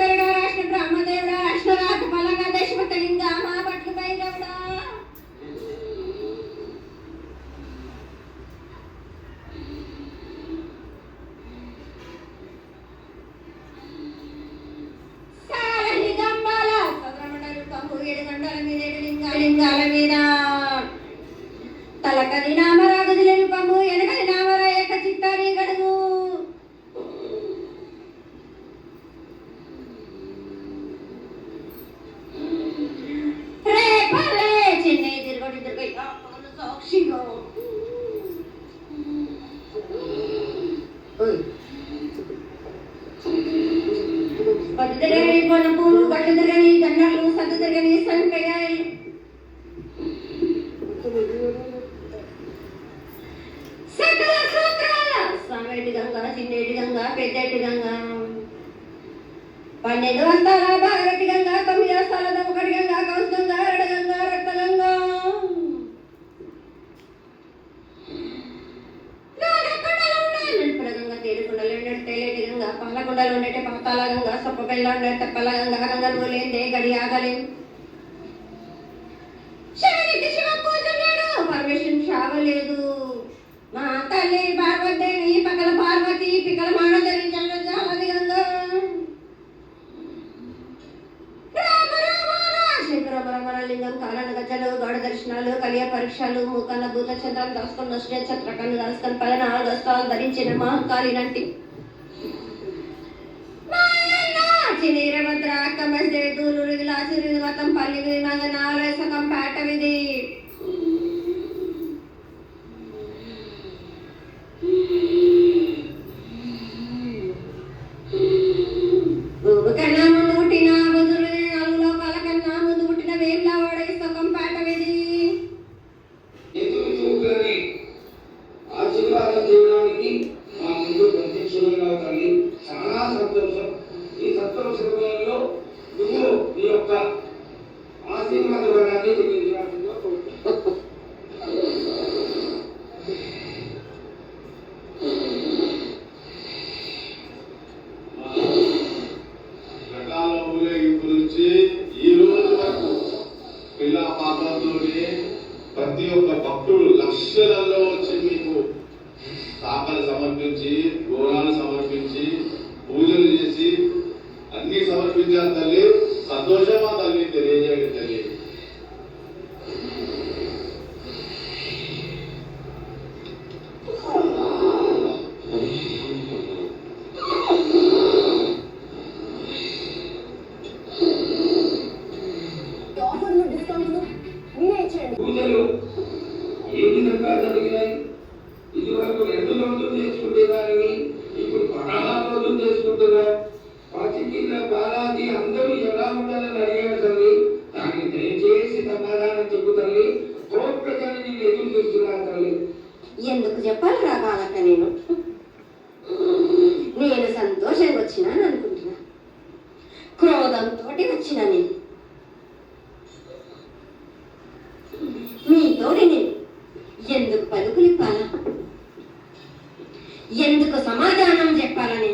ఈశ్వరుడా రాష్ట్ర బ్రహ్మదేవుడా అశ్వరాత పలగా దశమతలింగ మా పట్లు పైరవుడా లింగాల మీద తలకది నామరాగది రూపము ఎనకది నామర యొక్క చిత్తారి గడుగు రేపలే చెన్నై తిరగడి సాక్షిగా పది తిరగని పొనపూలు గడ్డు తిరగని దండాలు సద్దు తిరగని సంపెగాయలు సకల సూత్రాల సామెటి గంగా చిన్నేటి గంగా పెద్దటి గంగా 12 వస్తాల భాగరటి గంగా 9 వస్తాల దమకటి గంగా కౌస్ గంగా రడ గంగా రక్త గంగా గంగా తేడుకుండలు తేలేటి గంగా పాలకుండలు ఉండేటి పాతాల గంగా సొప్ప బెల్ల ఉండే తెప్పల గంగా గంగలు లేదే గడి ఆగలేం శివునికి శివ పూజన్నాడు పరమేశ్వరుని శావలేదు మా తల్లి పార్వతీదేవి పక్కల పార్వతి పిక్కల మాడ ధరించండి జాలది గంగా రామ రామ శంకర బ్రహ్మలింగం కారణ గజ్జలు గౌడ దర్శనాలు కలియ పరీక్షలు మూకన్న భూత చంద్రాలు దాసుకొని నష్ట ఛత్రకన్ను దాసుకొని 14 దస్తాలు ధరించిన మహంకాళినంటి చినీరభద్ర కమస్దే దూరు గిలాసిరి మతం పల్లి మంగనాలయ సకం పేట విధి భూమి కన్నా ముందు పుట్టిన బుధుడు 4 లోకాల కన్నా ముందు పుట్టిన వేళ్ళ వాడే సకం పేట విధి ఆశీర్వాదం చేయడానికి మా ముందు ప్రత్యక్షంగా తల్లి చాలా సంతోషం. ఈ సంతోష సమయంలో నువ్వు నీ యొక్క ఆశీర్వాద వరాన్ని తెలియజేయాల్సిందిగా కోరుతున్నాను. రకాల ఊరేగింపు నుంచి ఈ రోజు వరకు పిల్ల పాపంలోనే ప్రతి ఒక్క భక్తుడు లక్షలలో వచ్చి మీకు సాకలు సమర్పించి గోళాలు సమర్పించి పూజలు చేసి అన్ని సమర్పించారు తల్లి. సంతోషమా తల్లి తెలియజేయండి తల్లి. పూజలు ఏ విధంగా జరిగినాయి? ఇది వరకు 2 రోజులు చేసుకుంటే దానిని ఇప్పుడు 16 రోజులు చేసుకుంటున్నారు. పాచికీల బాలాజీ అందరూ ఎలా ఉండాలని అడిగారు తల్లి. దాన్ని దయచేసి సమాధానం చెప్పు తల్లి. కోర్టులని నేను ఎదురు చూస్తున్నాను తల్లి. ఎందుకు చెప్పాలరా బాలక నేను సంతోషంగా వచ్చినాను అనుకుంటున్నా, క్రోధంతో వచ్చినా నేను మీతోటి నేను ఎందుకు పలుకులిప్పాలా, ఎందుకు సమాధానం చెప్పాలని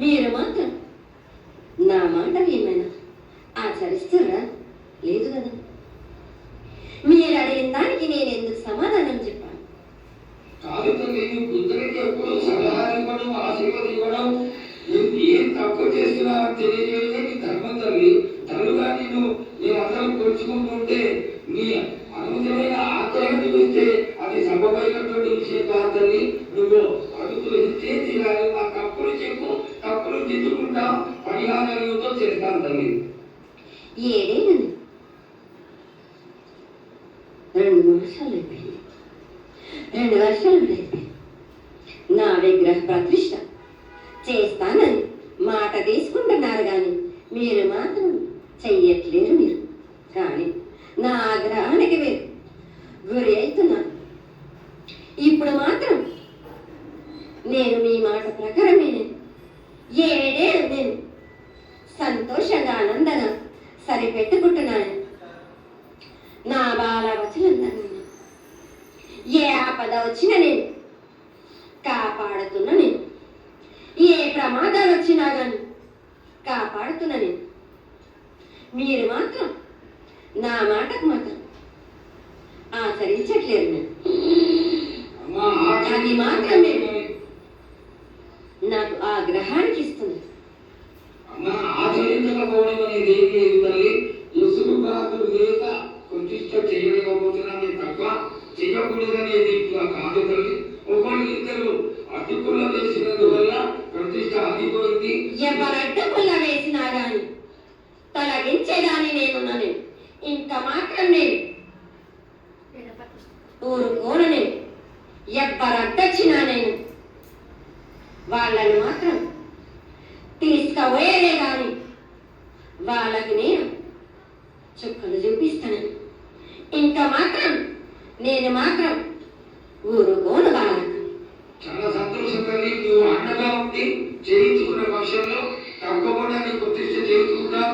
మీరు మాత్రం నా మాట ఏమైనా ఆచరిస్తురా? లేదు కదా. మీరు అడిగిన దానికి నేను ఎందుకు సమాధానం చెప్పాను? కాదు తల్లి, బుద్ధుడికి ఎప్పుడు సలహా ఇవ్వడం ఆశీర్వదించడం ఏం తక్కువ చేస్తున్నారని తెలియజేయడం నీ ధర్మం తల్లి. తల్లుగా నేను అందరం కొలుచుకుంటుంటే నీ అనుమతమైన ఆగ్రహాన్ని చూస్తే అది సంభవమైనటువంటి విషయం కాదు తల్లి. నువ్వు అడుగులు ఇస్తే తీరాలి. మా తప్పులు చెప్పు, తప్పులు దిద్దుకుంటా, పరిహారంతో చేస్తాను తల్లి. ఏడేనండి 2 వర్షాలు అయిపోయింది. 2 వర్షాలు అయిపోయింది. నా విగ్రహ ప్రతిష్ట చేస్తానని మాట తీసుకుంటున్నారు కానీ మీరు మాత్రం చెయ్యట్లేరు. మీరు కానీ నా ఆగ్రహానికి మీరు గురి అవుతున్నారు. ఇప్పుడు మాత్రం నేను మీ మాట ప్రకారమే 7 ఏళ్ళు నేను సంతోషంగా ఆనందంగా సరిపెట్టుకుంటున్నాను. నా బాల వచనందరూ ఏ ఆపద వచ్చినా నేను కాపాడుతున్నా. నేను ప్రమాదాలు వచ్చినా కానీ కాపాడుతున్నా నేను. మీరు మాత్రం నా మాటకు మాత్రం ఆచరించట్లేదు నేను. అమ్మా అది మాత్రమే నాకు ఆ గ్రహానికి ఇస్తుంది. అమ్మా ఆచరించకపోవడం అనేది ఏమి లేదు తల్లి. ఎసురు బాధలు లేక ప్రతిష్ట చేయలేకపోతున్నామే తప్ప చేయకూడదనేది ఇట్లా కాదు తల్లి. ఒకళ్ళు ఇద్దరు అడ్డుకుల వేసినందువల్ల ప్రతిష్ట ఆగిపోయింది. ఎవరు అడ్డుకుల వేసినా గాని తొలగించేదాన్ని నేనున్నాను. ఇంకా మాత్రం నేను ఊరుకోను. నేను ఎవ్వరు అడ్డొచ్చినా నేను వాళ్ళని మాత్రం తీసుకుపోయేదే గాని వాళ్ళకి నేను చుక్కలు చూపిస్తాను. ఇంకా మాత్రం నేను మాత్రం ఊరుకోను వాళ్ళకు. చాలా సంతోషం తల్లి. నువ్వు అండగా ఉండి చేయించుకున్న పక్షంలో తప్పకుండా నీ ప్రతిష్ట చేయించుకుంటాం.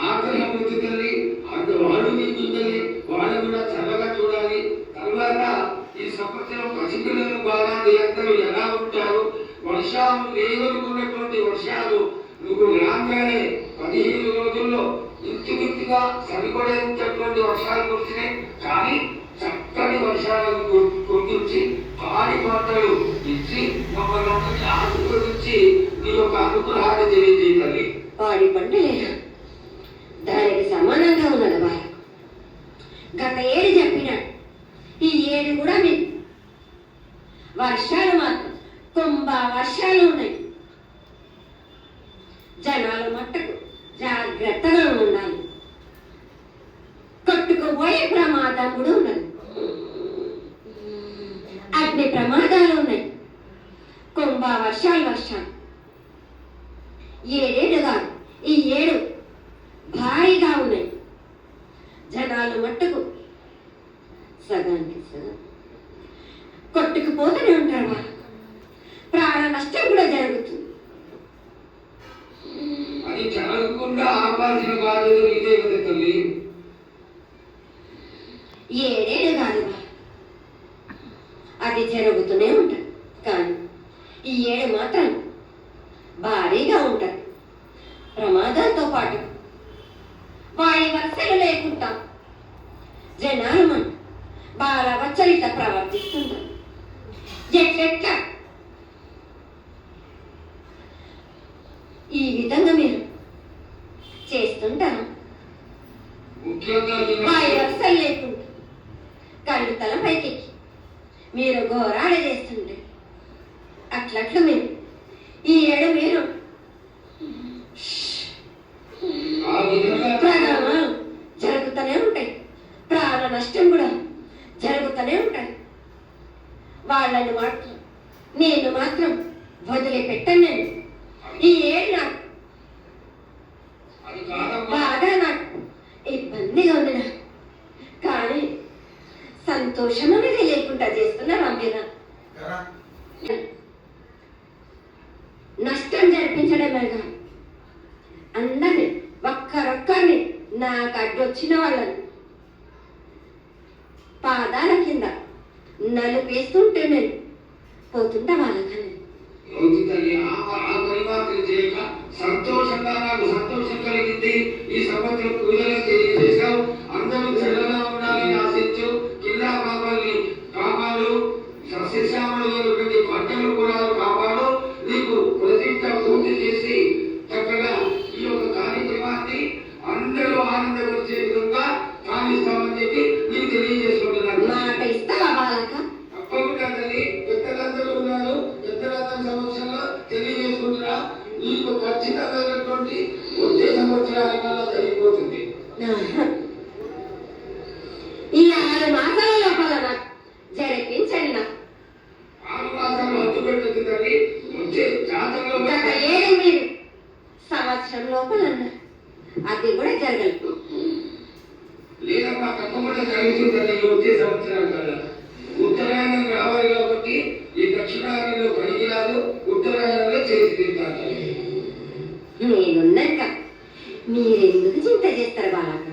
ఆఖరి అమృతి తల్లి అందు వాడు నీ బిడ్డని వాడు కూడా చల్లగా చూడాలి. తర్వాత ఈ సంవత్సరం పసిపిల్లలు బాగా అందరూ ఎలా ఉంటారు. వర్షాలు లేవనుకున్నటువంటి వర్షాలు నువ్వు రాగానే 15 రోజుల్లో ఇంచుమించుగా సరిపడేటటువంటి వర్షాలు కురిసినాయి. కానీ చక్కని వర్షాలను కురిపించి పాడి పంటలు ఇచ్చి మమ్మల్ని ఆశీర్వదించి నీ యొక్క అనుగ్రహాన్ని తెలియజేయాలి. పాడి పంట లేదా దానికి సమానంగా ఉన్నది వాళ్ళకు. గత ఏడు చెప్పిన ఈ ఏడు కూడా మీకు వర్షాలు మాత్రం వర్షాలు ఉన్నాయి. జనాల మట్టకు జాగ్రత్తగా ఉండాలి. కొట్టుకుపోయే ప్రమాదం కూడా ఉన్నది. అగ్ని ప్రమాదాలు ఉన్నాయి. వర్షాలు ఏడేడుగా ఈ ఏడు భారీగా ఉన్నాయి. జనాలు మట్టుకు సగానికి సగం కొట్టుకుపోతూనే ఉంటారు. వాళ్ళు ప్రాణ నష్టం కూడా జరుగుతుంది. అది జరగకుండా ఆపాల్సిన బాధ్యత ఇదే కదా తల్లి. ఏడేడు కాదు అది జరుగుతూనే ఉంటుంది. కానీ ఈ ఏడు మాత్రం భారీగా ఉంటుంది. ప్రమాదాలతో పాటు వాడి వర్షాలు లేకుండా జనాలు మన బాలవచ్చరిత ప్రవర్తిస్తుంటారు. ఎట్లెట్లా ఈ విధంగా మీరు చేస్తుంటారు. వాడి వర్షాలు లేకుండా కళ్ళు తల పైకెక్కి మీరు ఘోరాడ చేస్తుంటే అట్లట్లు మీరు ఈ ఏడు మీరు ప్రమాదాలు జరుగుతూనే ఉంటాయి. ప్రాణ నష్టం కూడా జరుగుతూనే ఉంటాయి. వాళ్ళని మాత్రం నేను మాత్రం వదిలిపెట్టను. నేను ఈ ఏడు నాకు బాగా నాకు ఇబ్బందిగా ఉంది. నాకు కానీ సంతోషం అనేది లేకుండా చేస్తున్నారు. అమ్మ నష్టం జరిపించడమే కాదు, అందరినీ ఒక్కరొక్కరిని నాకు అడ్డొచ్చిన వాళ్ళని పాదాల కింద నలుపేస్తుంటే నేను పోతుంటా వాళ్ళకని. సంతోషంగా నాకు సంతోషం కలిగింది. ఈ సంవత్సరం పూజలు తెలియజేశావు. అందరూ చల్లగా ఉండాలని ఆశించు. కిల్లా బాబాల్ని కాపాడు. సస్యశ్యామలైనటువంటి పంటలు కూడా కాపాడు. నీకు ప్రతిష్ట పూర్తి చేసి చక్కగా ఈ యొక్క కార్యక్రమాన్ని అందరూ ఆనందపరిచే విధంగా కానిస్తామని చెప్పి నీకు తెలియజేసుకుంటున్నాను. మాట ఇస్తావా బాలక? తప్పకుండా తల్లి. పెద్దలందరూ ఉన్నారు. పెద్దలందరి సమక్షంలో తెలియజేసుకుంటున్నా. నీకు ఖచ్చితమైనటువంటి వచ్చే సంవత్సరాల జరిగిపోతుంది. ఈ 6 మాసాల లోపల నాకు జరిపించండి. నాకు 6 మాసాలు హద్దు పెట్టదు తల్లి. వచ్చే జాతరలో గత ఏడు మీరు సంవత్సరం లోపల అది కూడా జరగలేదు. లేదమ్మా తప్పకుండా జరుగుతుందని వచ్చే సంవత్సరాలు కదా. ఉత్తరాయణం రావాలి కాబట్టి ఈ దక్షిణాయనంలో పనికి రాదు. ఉత్తరాయణంలో చేసి తింటాను. నేనున్నాక మీరెందుకు చింత చేస్తారు బాలక?